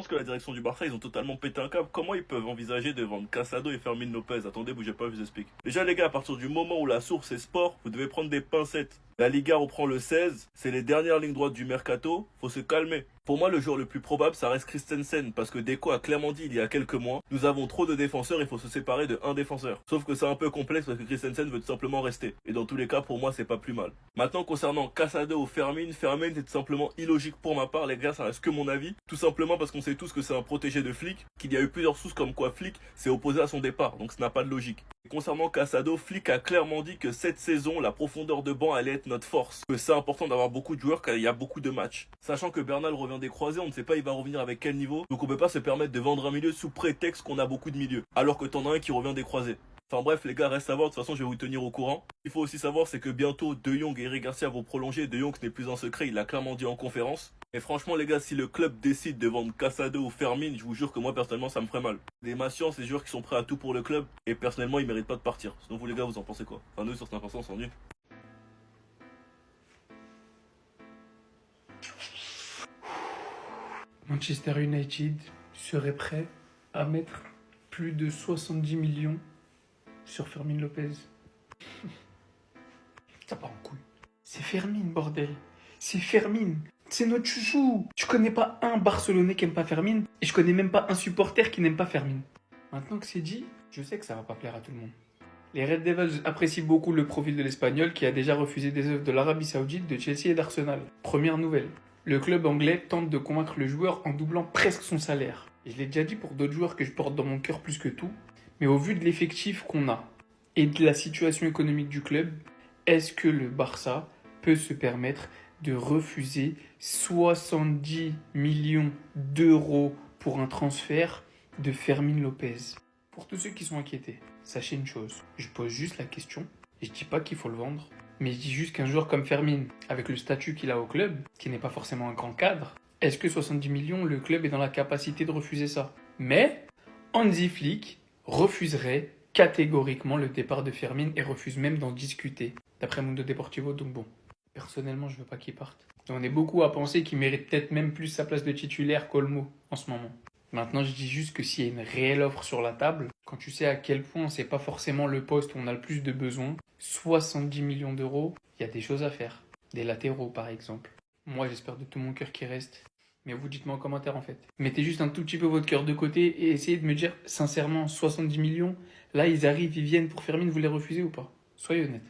pense que la direction du Barça, ils ont totalement pété un câble. Comment ils peuvent envisager de vendre Casado et Fermin Lopez? Attendez, bougez pas, je vous explique. Déjà, les gars, à partir du moment où la source est sport, vous devez prendre des pincettes. La Liga reprend le 16, c'est les dernières lignes droites du mercato, faut se calmer. Pour moi, le joueur le plus probable, ça reste Christensen, parce que Deco a clairement dit il y a quelques mois, nous avons trop de défenseurs, il faut se séparer de un défenseur. Sauf que c'est un peu complexe parce que Christensen veut tout simplement rester. Et dans tous les cas, pour moi, c'est pas plus mal. Maintenant, concernant Casado ou Fermin, Fermin, c'est tout simplement illogique pour ma part, les gars, ça reste que mon avis. Tout simplement parce qu'on sait tous que c'est un protégé de Flick, qu'il y a eu plusieurs sources comme quoi Flick s'est opposé à son départ, donc ça n'a pas de logique. Concernant Casado, Flick a clairement dit que cette saison, la profondeur de banc allait être notre force. Que c'est important d'avoir beaucoup de joueurs car il y a beaucoup de matchs. Sachant que Bernal revient des croisés, on ne sait pas il va revenir avec quel niveau. Donc on peut pas se permettre de vendre un milieu sous prétexte qu'on a beaucoup de milieux. Alors que t'en as un qui revient des croisés. Enfin bref les gars, reste à voir, de toute façon je vais vous tenir au courant. Ce qu'il faut aussi savoir c'est que bientôt De Jong et Eric Garcia vont prolonger. De Jong ce n'est plus un secret, il l'a clairement dit en conférence. Et franchement les gars, si le club décide de vendre Casado ou Fermin, je vous jure que moi personnellement ça me ferait mal. Des Massians, ces joueurs qui sont prêts à tout pour le club, et personnellement ils méritent pas de partir. Sinon vous les gars vous en pensez quoi? Enfin nous sur cette on s'ennuie. Manchester United serait prêt à mettre plus de 70 millions sur Fermin Lopez. Ça part en couille. C'est Fermin, bordel. C'est Fermin. C'est notre chouchou. Je connais pas un Barcelonais qui aime pas Fermin. Et je connais même pas un supporter qui n'aime pas Fermin. Maintenant que c'est dit, je sais que ça va pas plaire à tout le monde. Les Red Devils apprécient beaucoup le profil de l'Espagnol qui a déjà refusé des offres de l'Arabie Saoudite, de Chelsea et d'Arsenal. Première nouvelle. Le club anglais tente de convaincre le joueur en doublant presque son salaire. Et je l'ai déjà dit pour d'autres joueurs que je porte dans mon cœur plus que tout. Mais au vu de l'effectif qu'on a et de la situation économique du club, est-ce que le Barça peut se permettre de refuser 70 millions d'euros pour un transfert de Fermin Lopez? Pour tous ceux qui sont inquiétés, sachez une chose, je pose juste la question, et je dis pas qu'il faut le vendre, mais je dis juste qu'un joueur comme Fermin, avec le statut qu'il a au club, qui n'est pas forcément un grand cadre, est-ce que 70 millions, le club est dans la capacité de refuser ça? Mais Hansi Flick refuserait catégoriquement le départ de Fermin et refuse même d'en discuter, d'après Mundo Deportivo, donc bon. Personnellement, je veux pas qu'il parte. Et on est beaucoup à penser qu'il mérite peut-être même plus sa place de titulaire qu'Olmo en ce moment. Maintenant, je dis juste que s'il y a une réelle offre sur la table, quand tu sais à quel point c'est pas forcément le poste où on a le plus de besoins, 70 millions d'euros, il y a des choses à faire. Des latéraux, par exemple. Moi, j'espère de tout mon cœur qu'il reste. Mais vous, dites-moi en commentaire, en fait. Mettez juste un tout petit peu votre cœur de côté et essayez de me dire, sincèrement, 70 millions, là, ils arrivent, ils viennent pour Fermin, vous les refusez ou pas? Soyez honnête.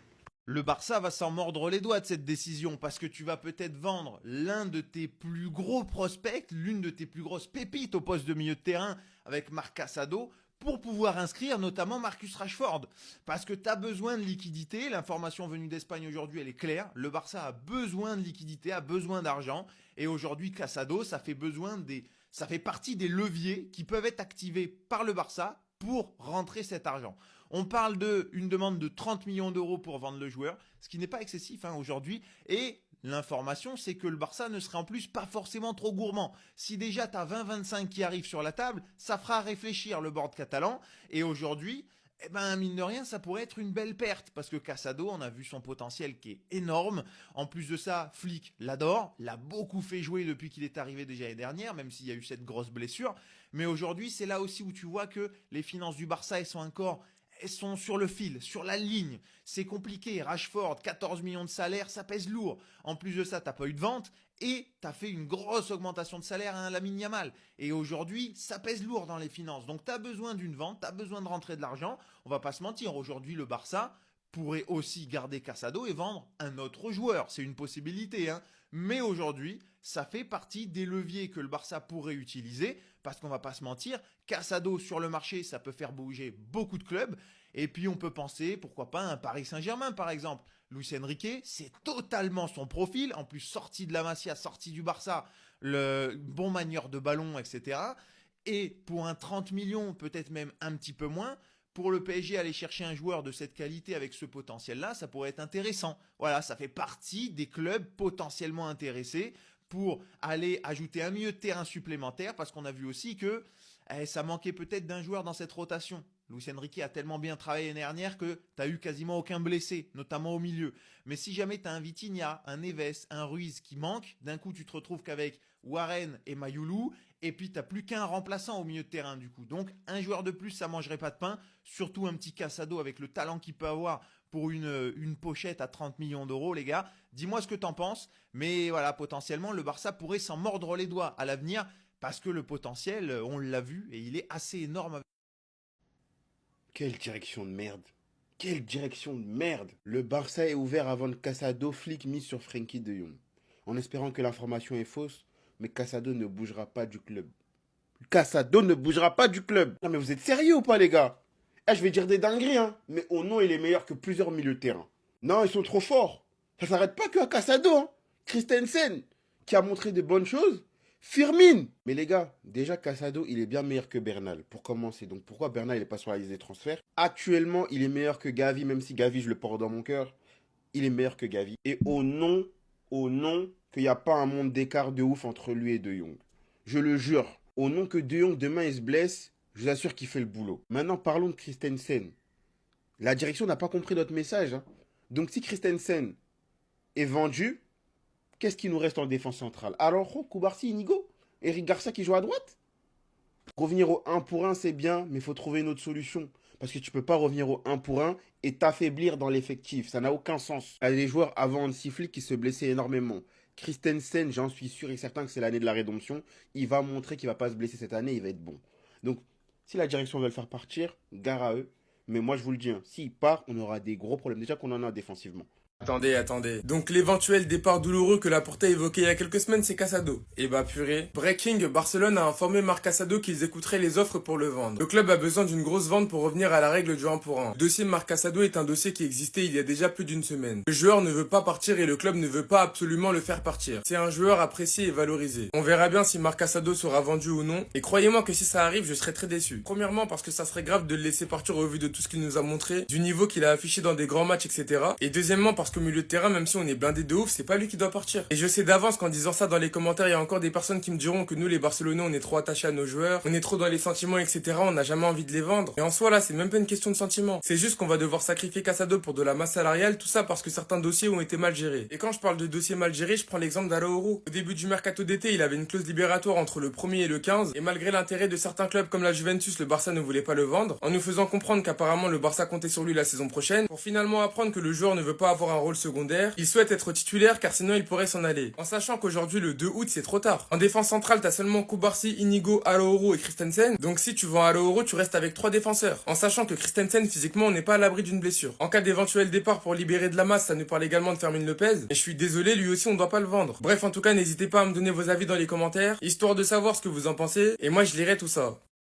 Le Barça va s'en mordre les doigts de cette décision parce que tu vas peut-être vendre l'un de tes plus gros prospects, l'une de tes plus grosses pépites au poste de milieu de terrain avec Marc Casado pour pouvoir inscrire notamment Marcus Rashford. Parce que tu as besoin de liquidité, l'information venue d'Espagne aujourd'hui elle est claire, le Barça a besoin de liquidité, a besoin d'argent et aujourd'hui Casado ça fait partie des leviers qui peuvent être activés par le Barça pour rentrer cet argent. On parle d'une demande de 30 millions d'euros pour vendre le joueur, ce qui n'est pas excessif aujourd'hui. Et l'information, c'est que le Barça ne serait en plus pas forcément trop gourmand. Si déjà tu as 20-25 qui arrivent sur la table, ça fera réfléchir le board catalan. Et aujourd'hui, mine de rien, ça pourrait être une belle perte. Parce que Casado, on a vu son potentiel qui est énorme. En plus de ça, Flick l'adore, l'a beaucoup fait jouer depuis qu'il est arrivé déjà l'année dernière, même s'il y a eu cette grosse blessure. Mais aujourd'hui, c'est là aussi où tu vois que les finances du Barça, elles sont sur le fil, sur la ligne. C'est compliqué. Rashford, 14 millions de salaire, ça pèse lourd. En plus de ça, t'as pas eu de vente et t'as fait une grosse augmentation de salaire à un Lamine Yamal. Et aujourd'hui, ça pèse lourd dans les finances. Donc t'as besoin d'une vente, t'as besoin de rentrer de l'argent. On va pas se mentir. Aujourd'hui, le Barça pourrait aussi garder Casado et vendre un autre joueur. C'est une possibilité, hein. Mais aujourd'hui, ça fait partie des leviers que le Barça pourrait utiliser parce qu'on va pas se mentir, Casado sur le marché, ça peut faire bouger beaucoup de clubs. Et puis on peut penser, pourquoi pas, un Paris Saint-Germain par exemple. Luis Enrique, c'est totalement son profil. En plus, sorti de la Masia, sorti du Barça, le bon manieur de ballon, etc. Et pour un 30 millions, peut-être même un petit peu moins, pour le PSG, aller chercher un joueur de cette qualité avec ce potentiel-là, ça pourrait être intéressant. Voilà, ça fait partie des clubs potentiellement intéressés pour aller ajouter un milieu de terrain supplémentaire parce qu'on a vu aussi que ça manquait peut-être d'un joueur dans cette rotation. Luis Enrique a tellement bien travaillé l'année dernière que tu as eu quasiment aucun blessé, notamment au milieu. Mais si jamais tu as un Vitinha, un Neves, un Ruiz qui manque, d'un coup tu te retrouves qu'avec Warren et Mayoulou Et puis, t'as plus qu'un remplaçant au milieu de terrain, du coup. Donc, un joueur de plus, ça mangerait pas de pain. Surtout un petit Casado avec le talent qu'il peut avoir pour une pochette à 30 millions d'euros, les gars. Dis-moi ce que t'en penses. Mais voilà, potentiellement, le Barça pourrait s'en mordre les doigts à l'avenir parce que le potentiel, on l'a vu, et il est assez énorme. Quelle direction de merde. Quelle direction de merde. Le Barça est ouvert à vendre Casado, flic mis sur Frenkie de Jong. En espérant que l'information est fausse, mais Casado ne bougera pas du club. Casado ne bougera pas du club. Non mais vous êtes sérieux ou pas les gars? Je vais dire des dingueries, hein. Mais au nom, il est meilleur que plusieurs milieux de terrain. Non, ils sont trop forts. Ça s'arrête pas que à Casado, hein. Christensen, qui a montré de bonnes choses. Firmine. Mais les gars, déjà Casado, il est bien meilleur que Bernal, pour commencer. Donc pourquoi Bernal, il est pas sur la liste des transferts? Actuellement, il est meilleur que Gavi, même si Gavi, je le porte dans mon cœur. Il est meilleur que Gavi. Et au nom qu'il n'y a pas un monde d'écart de ouf entre lui et De Jong. Je le jure. Au nom que De Jong, demain, il se blesse, je vous assure qu'il fait le boulot. Maintenant, parlons de Christensen. La direction n'a pas compris notre message, hein. Donc si Christensen est vendu, qu'est-ce qui nous reste en défense centrale? Araujo, Cubarsí, Inigo, Eric Garcia qui joue à droite? Revenir au 1 pour 1, c'est bien, mais il faut trouver une autre solution. Parce que tu peux pas revenir au 1 pour 1 et t'affaiblir dans l'effectif. Ça n'a aucun sens. Il y a des joueurs avant de siffler qui se blessaient énormément. Christensen, j'en suis sûr et certain que c'est l'année de la rédemption. Il va montrer qu'il va pas se blesser cette année, il va être bon. Donc, si la direction veut le faire partir, gare à eux. Mais moi, je vous le dis, hein, s'il part, on aura des gros problèmes. Déjà qu'on en a défensivement. Attendez. Donc l'éventuel départ douloureux que Laporta évoquait il y a quelques semaines, c'est Casado. Et bah purée. Breaking, Barcelone a informé Marc Casado qu'ils écouteraient les offres pour le vendre. Le club a besoin d'une grosse vente pour revenir à la règle du 1 pour 1. Le dossier Marc Casado est un dossier qui existait il y a déjà plus d'une semaine. Le joueur ne veut pas partir et le club ne veut pas absolument le faire partir. C'est un joueur apprécié et valorisé. On verra bien si Marc Casado sera vendu ou non. Et croyez-moi que si ça arrive, je serai très déçu. Premièrement parce que ça serait grave de le laisser partir au vu de tout ce qu'il nous a montré, du niveau qu'il a affiché dans des grands matchs, etc. Et deuxièmement parce qu'au milieu de terrain, même si on est blindé de ouf, c'est pas lui qui doit partir. Et je sais d'avance qu'en disant ça dans les commentaires, il y a encore des personnes qui me diront que nous les Barcelonais, on est trop attachés à nos joueurs, on est trop dans les sentiments, etc. On n'a jamais envie de les vendre. Et en soi là, c'est même pas une question de sentiments. C'est juste qu'on va devoir sacrifier Casado pour de la masse salariale, tout ça parce que certains dossiers ont été mal gérés. Et quand je parle de dossiers mal gérés, je prends l'exemple d'Araujo. Au début du mercato d'été, il avait une clause libératoire entre le 1er et le 15, et malgré l'intérêt de certains clubs comme la Juventus, le Barça ne voulait pas le vendre, en nous faisant comprendre qu'apparemment le Barça comptait sur lui la saison prochaine, pour finalement apprendre que le joueur ne veut pas avoir un rôle secondaire, il souhaite être titulaire car sinon il pourrait s'en aller. En sachant qu'aujourd'hui le 2 août c'est trop tard. En défense centrale t'as seulement Cubarsí, Inigo, Araujo et Christensen, donc si tu vends Araujo tu restes avec 3 défenseurs. En sachant que Christensen physiquement on n'est pas à l'abri d'une blessure. En cas d'éventuel départ pour libérer de la masse, ça nous parle également de Fermin Lopez, et je suis désolé, lui aussi on doit pas le vendre. Bref, en tout cas n'hésitez pas à me donner vos avis dans les commentaires, histoire de savoir ce que vous en pensez, et moi je lirai tout ça.